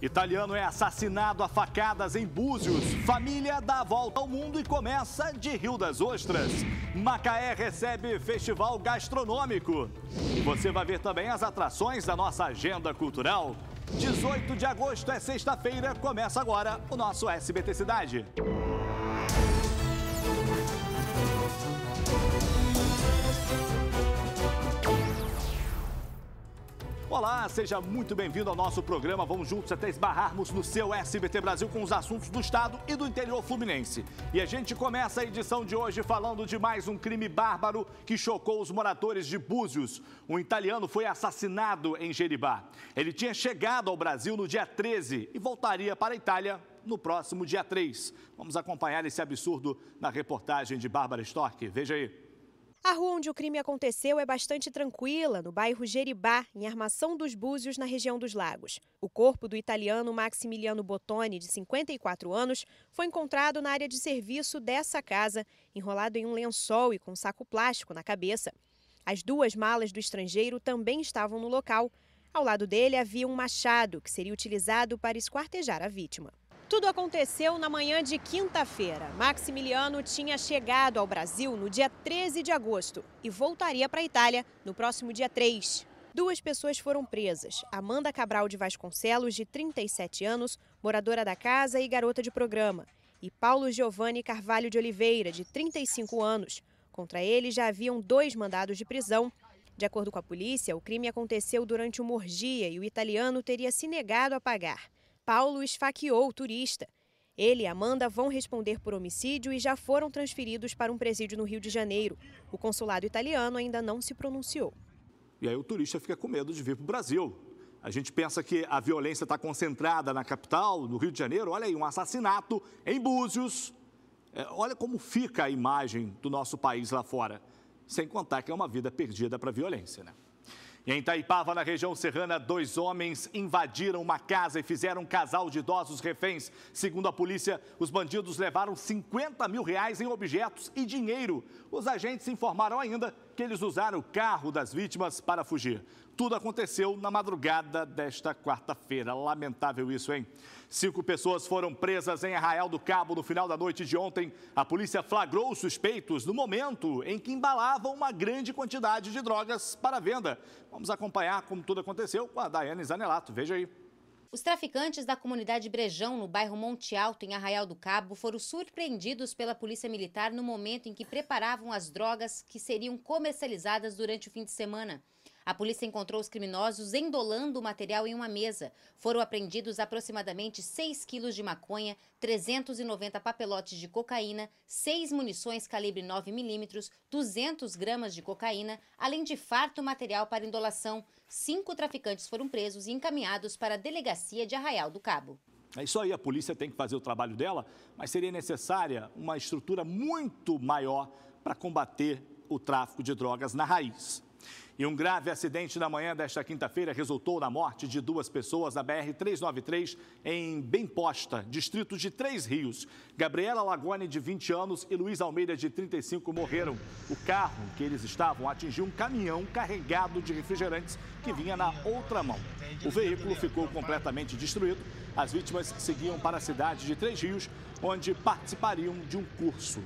Italiano é assassinado a facadas em Búzios. Família dá a volta ao mundo e começa de Rio das Ostras. Macaé recebe festival gastronômico. E você vai ver também as atrações da nossa agenda cultural. 18 de agosto é sexta-feira, começa agora o nosso SBT Cidade. Olá, seja muito bem-vindo ao nosso programa. Vamos juntos até esbarrarmos no seu SBT Brasil com os assuntos do estado e do interior fluminense. E a gente começa a edição de hoje falando de mais um crime bárbaro que chocou os moradores de Búzios. Um italiano foi assassinado em Jeribá. Ele tinha chegado ao Brasil no dia 13 e voltaria para a Itália no próximo dia 3. Vamos acompanhar esse absurdo na reportagem de Bárbara Storck. Veja aí. A rua onde o crime aconteceu é bastante tranquila, no bairro Jeribá, em Armação dos Búzios, na região dos Lagos. O corpo do italiano Maximiliano Bottoni, de 54 anos, foi encontrado na área de serviço dessa casa, enrolado em um lençol e com um saco plástico na cabeça. As duas malas do estrangeiro também estavam no local. Ao lado dele havia um machado, que seria utilizado para esquartejar a vítima. Tudo aconteceu na manhã de quinta-feira. Maximiliano tinha chegado ao Brasil no dia 13 de agosto e voltaria para a Itália no próximo dia 3. Duas pessoas foram presas: Amanda Cabral de Vasconcelos, de 37 anos, moradora da casa e garota de programa, e Paulo Giovanni Carvalho de Oliveira, de 35 anos. Contra ele já haviam 2 mandados de prisão. De acordo com a polícia, o crime aconteceu durante uma orgia e o italiano teria se negado a pagar. Paulo esfaqueou o turista. Ele e Amanda vão responder por homicídio e já foram transferidos para um presídio no Rio de Janeiro. O consulado italiano ainda não se pronunciou. E aí o turista fica com medo de vir para o Brasil. A gente pensa que a violência está concentrada na capital, no Rio de Janeiro. Olha aí, um assassinato em Búzios. Olha como fica a imagem do nosso país lá fora. Sem contar que é uma vida perdida para a violência, né? E em Itaipava, na região serrana, 2 homens invadiram uma casa e fizeram um casal de idosos reféns. Segundo a polícia, os bandidos levaram 50 mil reais em objetos e dinheiro. Os agentes informaram ainda que eles usaram o carro das vítimas para fugir. Tudo aconteceu na madrugada desta quarta-feira. Lamentável isso, hein? 5 pessoas foram presas em Arraial do Cabo no final da noite de ontem. A polícia flagrou os suspeitos no momento em que embalavam uma grande quantidade de drogas para venda. Vamos acompanhar como tudo aconteceu com a Daiane Zanelato. Veja aí. Os traficantes da comunidade Brejão, no bairro Monte Alto, em Arraial do Cabo, foram surpreendidos pela polícia militar no momento em que preparavam as drogas que seriam comercializadas durante o fim de semana. A polícia encontrou os criminosos endolando o material em uma mesa. Foram apreendidos aproximadamente 6 quilos de maconha, 390 papelotes de cocaína, 6 munições calibre 9mm, 200 gramas de cocaína, além de farto material para indolação. 5 traficantes foram presos e encaminhados para a delegacia de Arraial do Cabo. É isso aí, a polícia tem que fazer o trabalho dela, mas seria necessária uma estrutura muito maior para combater o tráfico de drogas na raiz. E um grave acidente na manhã desta quinta-feira resultou na morte de 2 pessoas na BR-393 em Bem-Posta, distrito de 3 Rios. Gabriela Lagone, de 20 anos, e Luiz Almeida, de 35, morreram. O carro em que eles estavam atingiu um caminhão carregado de refrigerantes que vinha na outra mão. O veículo ficou completamente destruído. As vítimas seguiam para a cidade de 3 Rios, onde participariam de um curso.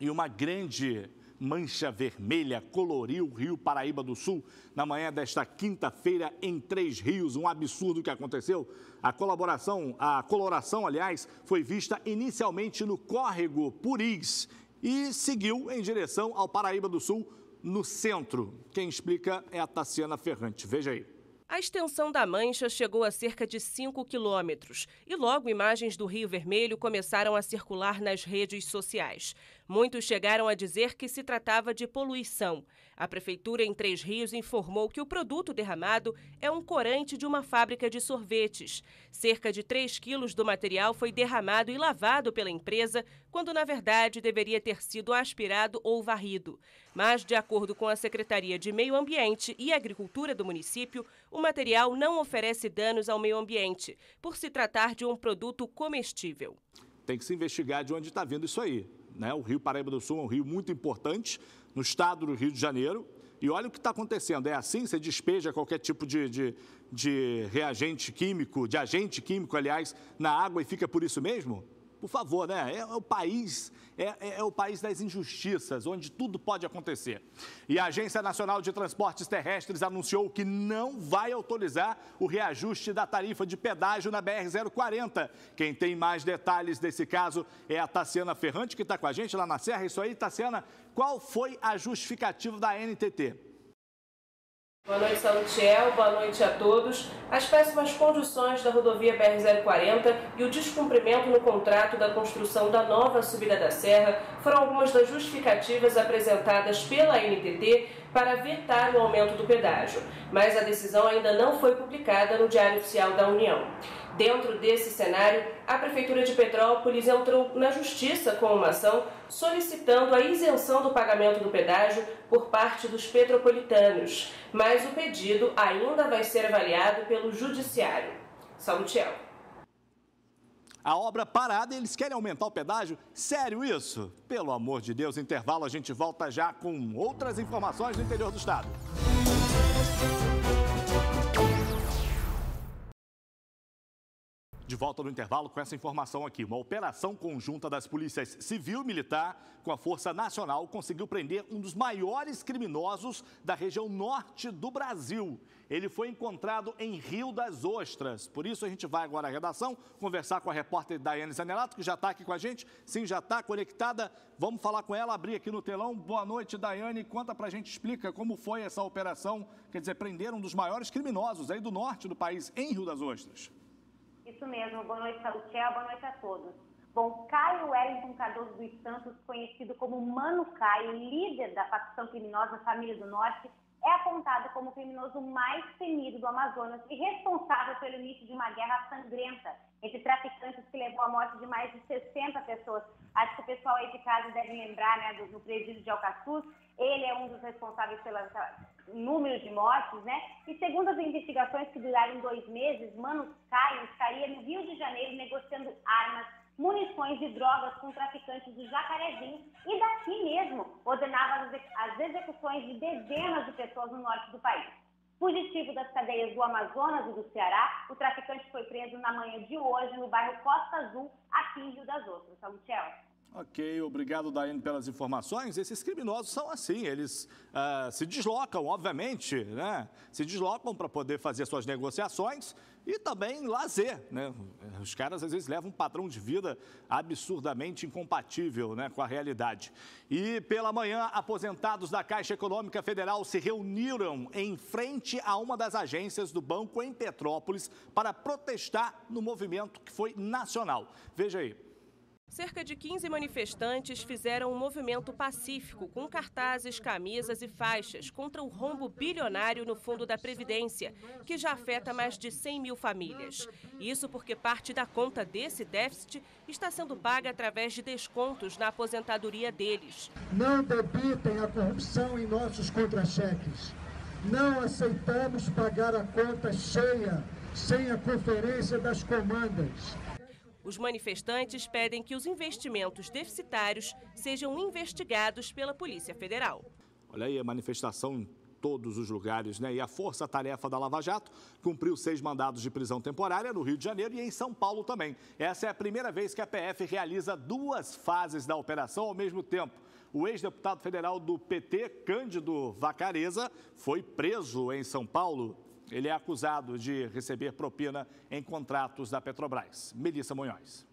E uma grande mancha vermelha coloriu o Rio Paraíba do Sul na manhã desta quinta-feira em 3 Rios. Um absurdo que aconteceu. A coloração, aliás, foi vista inicialmente no córrego Puris e seguiu em direção ao Paraíba do Sul, no centro. Quem explica é a Tassiana Ferrante. Veja aí. A extensão da mancha chegou a cerca de 5 quilômetros e logo imagens do Rio Vermelho começaram a circular nas redes sociais. Muitos chegaram a dizer que se tratava de poluição. A Prefeitura em 3 Rios informou que o produto derramado é um corante de uma fábrica de sorvetes. Cerca de 3 quilos do material foi derramado e lavado pela empresa, quando na verdade deveria ter sido aspirado ou varrido. Mas, de acordo com a Secretaria de Meio Ambiente e Agricultura do município, o material não oferece danos ao meio ambiente, por se tratar de um produto comestível. Tem que se investigar de onde está vindo isso aí, né? O Rio Paraíba do Sul é um rio muito importante no estado do Rio de Janeiro. E olha o que está acontecendo. É assim? Você despeja qualquer tipo de reagente químico, de agente químico, aliás, na água e fica por isso mesmo? Por favor, né? É o país das injustiças, onde tudo pode acontecer. E a Agência Nacional de Transportes Terrestres anunciou que não vai autorizar o reajuste da tarifa de pedágio na BR-040. Quem tem mais detalhes desse caso é a Tassiana Ferrante, que está com a gente lá na Serra. Isso aí, Tassiana, qual foi a justificativa da NTT? Boa noite, Salutiel. Boa noite a todos. As péssimas condições da rodovia BR-040 e o descumprimento no contrato da construção da nova subida da Serra foram algumas das justificativas apresentadas pela NTT para vetar o aumento do pedágio. Mas a decisão ainda não foi publicada no Diário Oficial da União. Dentro desse cenário, a Prefeitura de Petrópolis entrou na Justiça com uma ação solicitando a isenção do pagamento do pedágio por parte dos petropolitanos. Mas o pedido ainda vai ser avaliado pelo Judiciário. Salutiel. A obra parada e eles querem aumentar o pedágio? Sério isso? Pelo amor de Deus, intervalo, a gente volta já com outras informações do interior do estado. De volta no intervalo com essa informação aqui. Uma operação conjunta das polícias civil e militar com a Força Nacional conseguiu prender um dos maiores criminosos da região norte do Brasil. Ele foi encontrado em Rio das Ostras. Por isso a gente vai agora à redação conversar com a repórter Daiane Zanelato, que já está aqui com a gente. Sim, já está conectada. Vamos falar com ela, abrir aqui no telão. Boa noite, Daiane. Conta pra gente, explica como foi essa operação. Quer dizer, prenderam um dos maiores criminosos aí do norte do país, em Rio das Ostras. Isso mesmo, boa noite, Salutiel, boa noite a todos. Bom, Caio Wellington Cardoso dos Santos, conhecido como Mano Caio, líder da facção criminosa Família do Norte, é apontado como o criminoso mais temido do Amazonas e responsável pelo início de uma guerra sangrenta entre traficantes que levou à morte de mais de 60 pessoas. Acho que o pessoal aí de casa deve lembrar, né, do presídio de Alcaçuz. Ele é um dos responsáveis pelo número de mortes, né? E segundo as investigações que duraram 2 meses, Mano Caio estaria no Rio de Janeiro negociando armas, munições e drogas com traficantes do Jacarezinho e daqui mesmo ordenava as execuções de dezenas de pessoas no norte do país. Fugitivo das cadeias do Amazonas e do Ceará, o traficante foi preso na manhã de hoje no bairro Costa Azul, aqui em Rio das Ostras. Salutiel. Ok, obrigado, Daiane, pelas informações. Esses criminosos são assim, eles se deslocam, obviamente, né? Se deslocam para poder fazer suas negociações e também lazer, né? Os caras, às vezes, levam um padrão de vida absurdamente incompatível, né, com a realidade. E, pela manhã, aposentados da Caixa Econômica Federal se reuniram em frente a uma das agências do banco em Petrópolis para protestar no movimento que foi nacional. Veja aí. Cerca de 15 manifestantes fizeram um movimento pacífico com cartazes, camisas e faixas contra o rombo bilionário no Fundo da Previdência, que já afeta mais de 100 mil famílias. Isso porque parte da conta desse déficit está sendo paga através de descontos na aposentadoria deles. Não debitem a corrupção em nossos contra-cheques. Não aceitamos pagar a conta cheia, sem a conferência das comandas. Os manifestantes pedem que os investimentos deficitários sejam investigados pela Polícia Federal. Olha aí a manifestação em todos os lugares, né? E a Força-Tarefa da Lava Jato cumpriu 6 mandados de prisão temporária no Rio de Janeiro e em São Paulo também. Essa é a primeira vez que a PF realiza 2 fases da operação ao mesmo tempo. O ex-deputado federal do PT, Cândido Vacareza, foi preso em São Paulo. Ele é acusado de receber propina em contratos da Petrobras. Melissa Monhões.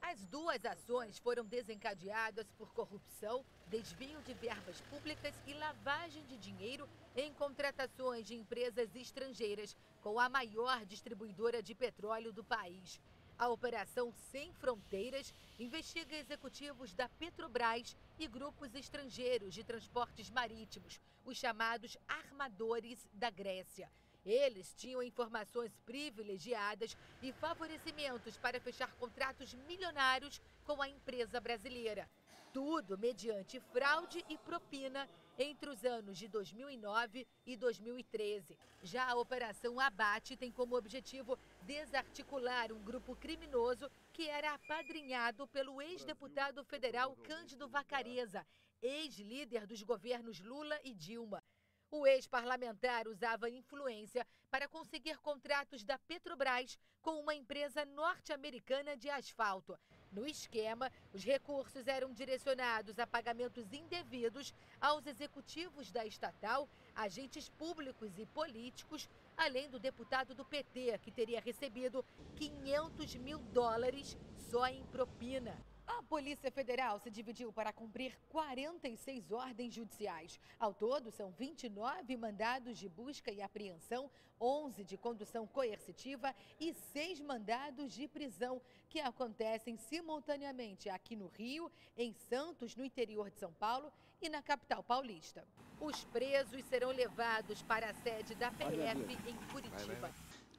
As 2 ações foram desencadeadas por corrupção, desvio de verbas públicas e lavagem de dinheiro em contratações de empresas estrangeiras com a maior distribuidora de petróleo do país. A Operação Sem Fronteiras investiga executivos da Petrobras e grupos estrangeiros de transportes marítimos, os chamados armadores da Grécia. Eles tinham informações privilegiadas e favorecimentos para fechar contratos milionários com a empresa brasileira. Tudo mediante fraude e propina entre os anos de 2009 e 2013. Já a Operação Abate tem como objetivo desarticular um grupo criminoso que era apadrinhado pelo ex-deputado federal Cândido Vacareza. ex-líder dos governos Lula e Dilma. O ex-parlamentar usava influência para conseguir contratos da Petrobras com uma empresa norte-americana de asfalto. No esquema, os recursos eram direcionados a pagamentos indevidos aos executivos da estatal, agentes públicos e políticos, além do deputado do PT, que teria recebido $500 mil só em propina. A Polícia Federal se dividiu para cumprir 46 ordens judiciais. Ao todo, são 29 mandados de busca e apreensão, 11 de condução coercitiva e 6 mandados de prisão, que acontecem simultaneamente aqui no Rio, em Santos, no interior de São Paulo e na capital paulista. Os presos serão levados para a sede da PF em Curitiba.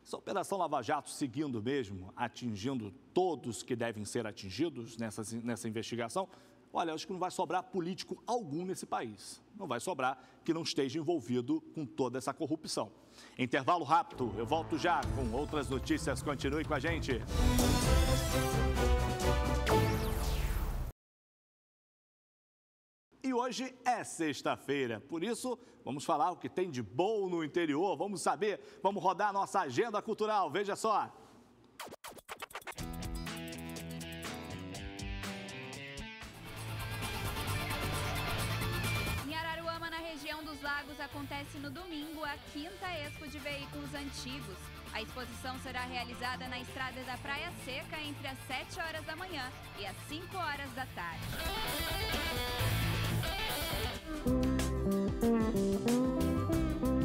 Essa Operação Lava Jato seguindo mesmo, atingindo todos que devem ser atingidos nessa investigação, olha, acho que não vai sobrar político algum nesse país. Não vai sobrar que não esteja envolvido com toda essa corrupção. Intervalo rápido, eu volto já com outras notícias. Continue com a gente. E hoje é sexta-feira, por isso vamos falar o que tem de bom no interior, vamos saber, vamos rodar a nossa agenda cultural, veja só. Em Araruama, na região dos Lagos, acontece no domingo a 5ª Expo de Veículos Antigos. A exposição será realizada na estrada da Praia Seca entre as 7 horas da manhã e as 5 horas da tarde.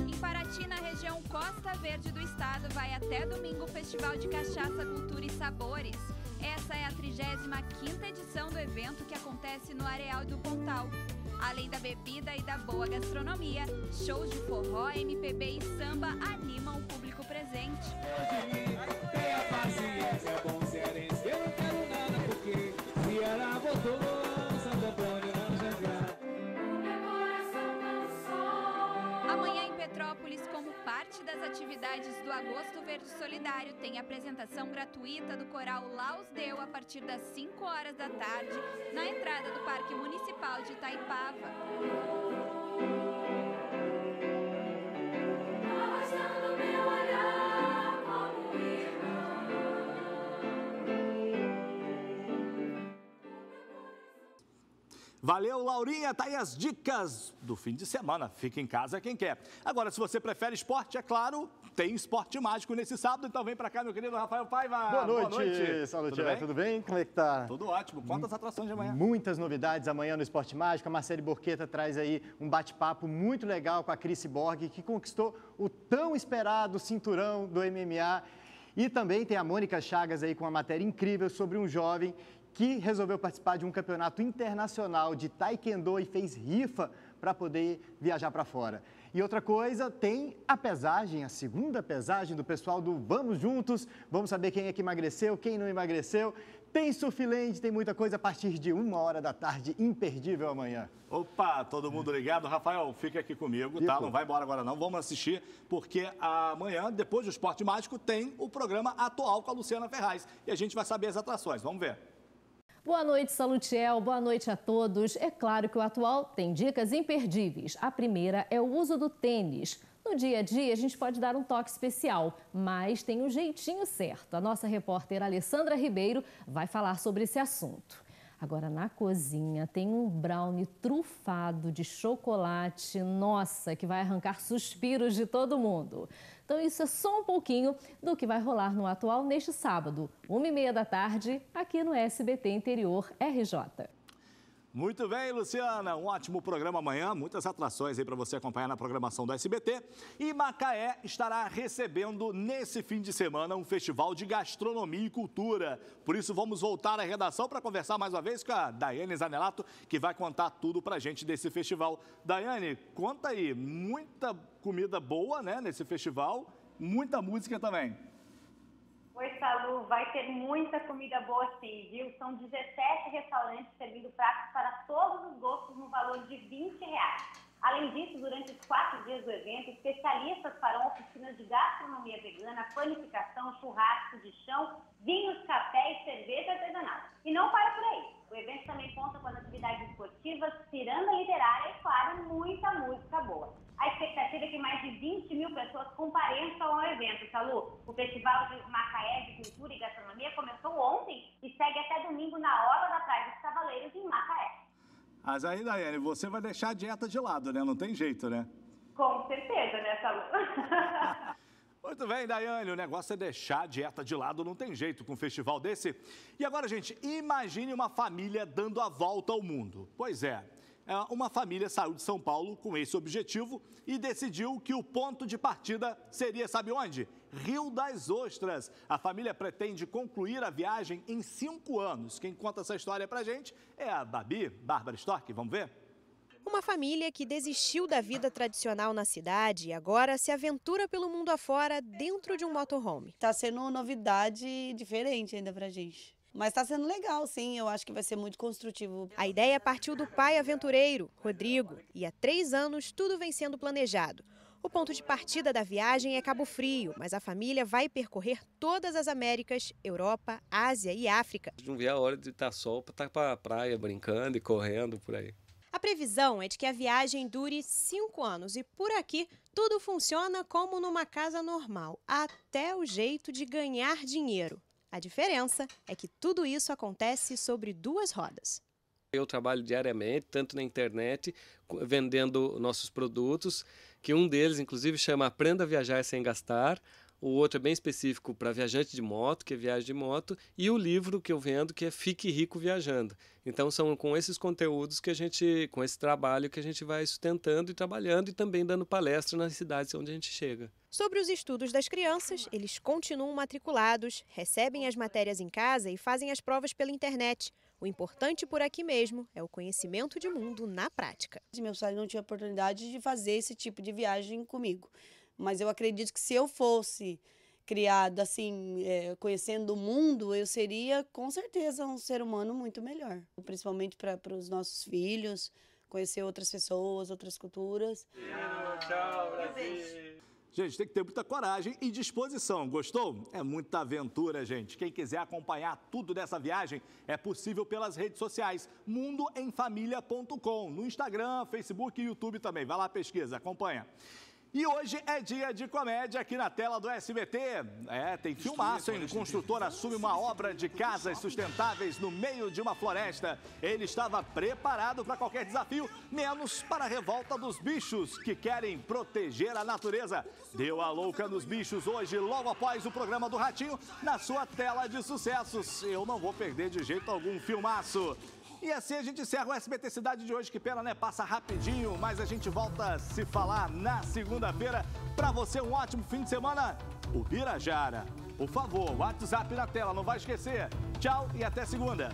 Em Paraty, na região Costa Verde do estado, vai até domingo o Festival de Cachaça, Cultura e Sabores. Essa é a 35ª edição do evento, que acontece no Areal do Pontal. Além da bebida e da boa gastronomia, shows de forró, MPB e samba animam o público presente. Tenha paciência, é bom cearense, eu não quero nada, porque se ela botou Santo Antônio não jogar. Amanhã em Petrópolis, como parte das atividades do Agosto Verde Solidário, tem apresentação gratuita do coral Laus Deu a partir das 5 horas da tarde, na entrada do Parque Municipal de Itaipava. Valeu, Laurinha, tá aí as dicas do fim de semana. Fica em casa quem quer. Agora, se você prefere esporte, é claro, tem esporte mágico nesse sábado, então vem pra cá, meu querido Rafael Paiva. Boa noite, Salutiel, tudo bem? Como é que tá? Tudo ótimo. Quantas atrações de amanhã? Muitas novidades amanhã no Esporte Mágico. A Marcele Borqueta traz aí um bate-papo muito legal com a Cris Borg, que conquistou o tão esperado cinturão do MMA. E também tem a Mônica Chagas aí com uma matéria incrível sobre um jovem que resolveu participar de um campeonato internacional de taekwondo e fez rifa para poder viajar para fora. E outra coisa, tem a pesagem, a segunda pesagem do pessoal do Vamos Juntos. Vamos saber quem é que emagreceu, quem não emagreceu. Tem Surfland, tem muita coisa a partir de 1 hora da tarde, imperdível amanhã. Opa, todo mundo ligado? Rafael, fica aqui comigo, tá? Não vai embora agora não, vamos assistir, porque amanhã, depois do Esporte Mágico, tem o programa Atual com a Luciana Ferraz. E a gente vai saber as atrações, vamos ver. Boa noite, Salutiel. Boa noite a todos. É claro que o Atual tem dicas imperdíveis. A primeira é o uso do tênis. No dia a dia, a gente pode dar um toque especial, mas tem um jeitinho certo. A nossa repórter Alessandra Ribeiro vai falar sobre esse assunto. Agora, na cozinha, tem um brownie trufado de chocolate, nossa, que vai arrancar suspiros de todo mundo. Então, isso é só um pouquinho do que vai rolar no Atual neste sábado, 1h30 da tarde, aqui no SBT Interior RJ. Muito bem, Luciana. Um ótimo programa amanhã, muitas atrações aí para você acompanhar na programação do SBT. E Macaé estará recebendo nesse fim de semana um festival de gastronomia e cultura. Por isso vamos voltar à redação para conversar mais uma vez com a Daiane Zanelato, que vai contar tudo para a gente desse festival. Daiane, conta aí, muita comida boa, né, nesse festival, muita música também. Oi, Salu, vai ter muita comida boa sim, viu? São 17 restaurantes servindo pratos para todos os gostos no valor de R$20. Além disso, durante os 4 dias do evento, especialistas farão oficinas de gastronomia vegana, panificação, churrasco de chão, vinhos, café e cerveja artesanal. E não para por aí. O evento também conta com as atividades esportivas, ciranda literária e, claro, muita música boa. A expectativa é que mais de 20 mil pessoas compareçam ao evento, Salu. O Festival de Macaé de Cultura e Gastronomia começou ontem e segue até domingo na Orla da Praia dos Cavaleiros, em Macaé. Mas aí, Daiane, você vai deixar a dieta de lado, né? Não tem jeito, né? Com certeza, né, Salu? Muito bem, Daiane, o negócio é deixar a dieta de lado, não tem jeito com um festival desse. E agora, gente, imagine uma família dando a volta ao mundo. Pois é, uma família saiu de São Paulo com esse objetivo e decidiu que o ponto de partida seria, sabe onde? Rio das Ostras. A família pretende concluir a viagem em 5 anos. Quem conta essa história pra gente é a Babi, Bárbara Storck, vamos ver? Uma família que desistiu da vida tradicional na cidade e agora se aventura pelo mundo afora dentro de um motorhome. Tá sendo uma novidade diferente ainda pra gente. Mas tá sendo legal, sim. Eu acho que vai ser muito construtivo. A ideia partiu do pai aventureiro, Rodrigo, e há 3 anos tudo vem sendo planejado. O ponto de partida da viagem é Cabo Frio, mas a família vai percorrer todas as Américas, Europa, Ásia e África. Não vi a hora de estar sol para estar para a praia brincando e correndo por aí. A previsão é de que a viagem dure 5 anos e por aqui tudo funciona como numa casa normal, até o jeito de ganhar dinheiro. A diferença é que tudo isso acontece sobre 2 rodas. Eu trabalho diariamente, tanto na internet, vendendo nossos produtos, que um deles, inclusive, chama Aprenda a Viajar Sem Gastar. O outro é bem específico para viajante de moto, que é viagem de moto, e o livro que eu vendo, que é Fique Rico Viajando. Então, são com esses conteúdos que a gente, com esse trabalho que a gente vai sustentando e trabalhando e também dando palestra nas cidades onde a gente chega. Sobre os estudos das crianças, eles continuam matriculados, recebem as matérias em casa e fazem as provas pela internet. O importante por aqui mesmo é o conhecimento de mundo na prática. Meus pais não tinham oportunidade de fazer esse tipo de viagem comigo. Mas eu acredito que se eu fosse criado assim, conhecendo o mundo, eu seria com certeza um ser humano muito melhor. Principalmente para os nossos filhos, conhecer outras pessoas, outras culturas. Tchau, Brasil! Gente, tem que ter muita coragem e disposição. Gostou? É muita aventura, gente. Quem quiser acompanhar tudo dessa viagem, é possível pelas redes sociais. mundoemfamilia.com. No Instagram, Facebook e YouTube também. Vai lá, pesquisa, acompanha. E hoje é dia de comédia aqui na tela do SBT. Tem filmaço, hein? O construtor assume uma obra de casas sustentáveis no meio de uma floresta. Ele estava preparado para qualquer desafio, menos para a revolta dos bichos que querem proteger a natureza. Deu a louca nos bichos hoje, logo após o programa do Ratinho, na sua tela de sucessos. Eu não vou perder de jeito algum, filmaço. E assim a gente encerra o SBT Cidade de hoje. Que pena, né? Passa rapidinho, mas a gente volta a se falar na segunda-feira. Para você, um ótimo fim de semana. O Birajara. Por favor, WhatsApp na tela, não vai esquecer. Tchau e até segunda.